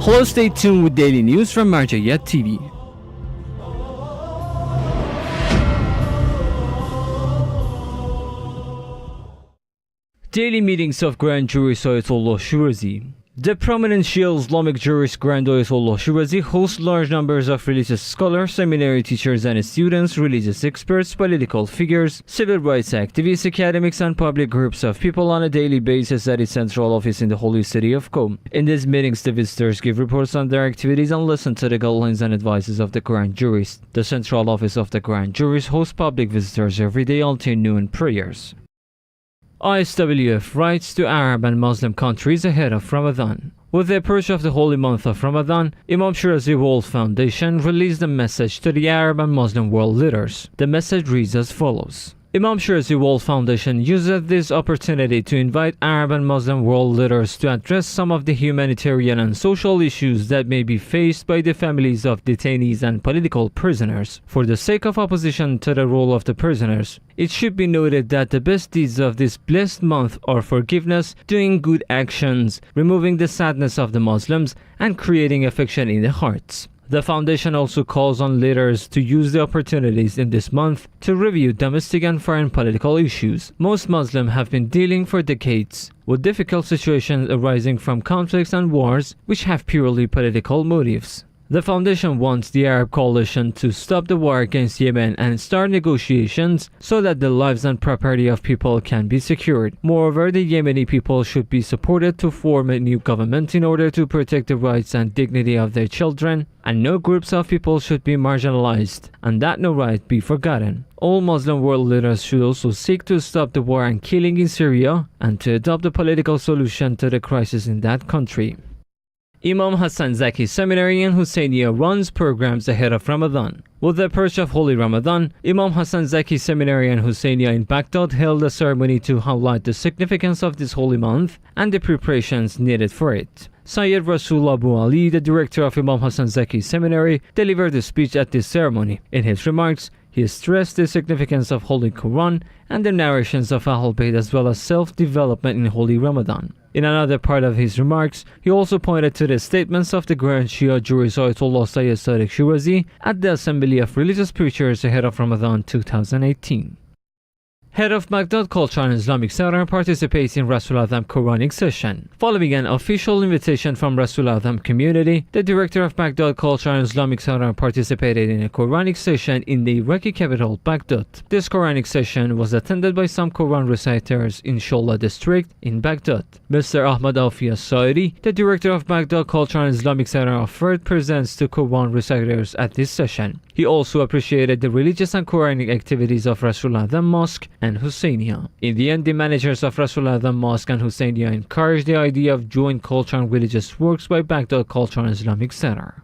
Hello, stay tuned with daily news from Marjayat TV. Daily meetings of Grand Jurist Ayatollah Shirazi. The prominent Shia Islamic jurist Grand Ayatollah Shirazi hosts large numbers of religious scholars, seminary teachers and students, religious experts, political figures, civil rights activists, academics and public groups of people on a daily basis at its central office in the holy city of Qom. In these meetings, the visitors give reports on their activities and listen to the guidelines and advices of the Grand Jurist. The central office of the Grand Jurist hosts public visitors every day until noon prayers. ISWF writes to Arab and Muslim countries ahead of Ramadan. With the approach of the holy month of Ramadan, Imam Shirazi World Foundation released a message to the Arab and Muslim world leaders. The message reads as follows. Imam Shirazi World Foundation uses this opportunity to invite Arab and Muslim world leaders to address some of the humanitarian and social issues that may be faced by the families of detainees and political prisoners. For the sake of opposition to the role of the prisoners, it should be noted that the best deeds of this blessed month are forgiveness, doing good actions, removing the sadness of the Muslims, and creating affection in the hearts. The foundation also calls on leaders to use the opportunities in this month to review domestic and foreign political issues. Most Muslims have been dealing for decades with difficult situations arising from conflicts and wars which have purely political motives. The foundation wants the Arab coalition to stop the war against Yemen and start negotiations so that the lives and property of people can be secured. Moreover, the Yemeni people should be supported to form a new government in order to protect the rights and dignity of their children, and no groups of people should be marginalized, and that no right be forgotten. All Muslim world leaders should also seek to stop the war and killing in Syria and to adopt a political solution to the crisis in that country. Imam Hassan Zaki Seminary and Husayniyah runs programs ahead of Ramadan. With the approach of Holy Ramadan, Imam Hassan Zaki Seminary and Husayniyah in Baghdad held a ceremony to highlight the significance of this holy month and the preparations needed for it. Sayyid Rasul Abu Ali, the director of Imam Hassan Zaki Seminary, delivered a speech at this ceremony. In his remarks, he stressed the significance of Holy Quran and the narrations of Ahl Bayt as well as self-development in Holy Ramadan. In another part of his remarks, he also pointed to the statements of the Grand Shia jurist Ayatollah Sayyid Sadiq Shirazi at the Assembly of Religious Preachers ahead of Ramadan 2018. Head of Baghdad Culture and Islamic Centre participates in Rasul Azam Quranic session. Following an official invitation from Rasul Azam community, the director of Baghdad Culture and Islamic Centre participated in a Quranic session in the Iraqi capital Baghdad. This Quranic session was attended by some Quran reciters in Shola district in Baghdad. Mr. Ahmad Alfiya Saidi, the director of Baghdad Culture and Islamic Centre, offered presents to Quran reciters at this session. He also appreciated the religious and Quranic activities of Rasul Azam Mosque and Husayniyah. In the end, the managers of Rasul Azam Mosque and Husayniyah encouraged the idea of joint culture and religious works by Baghdad Culture and Islamic Centre.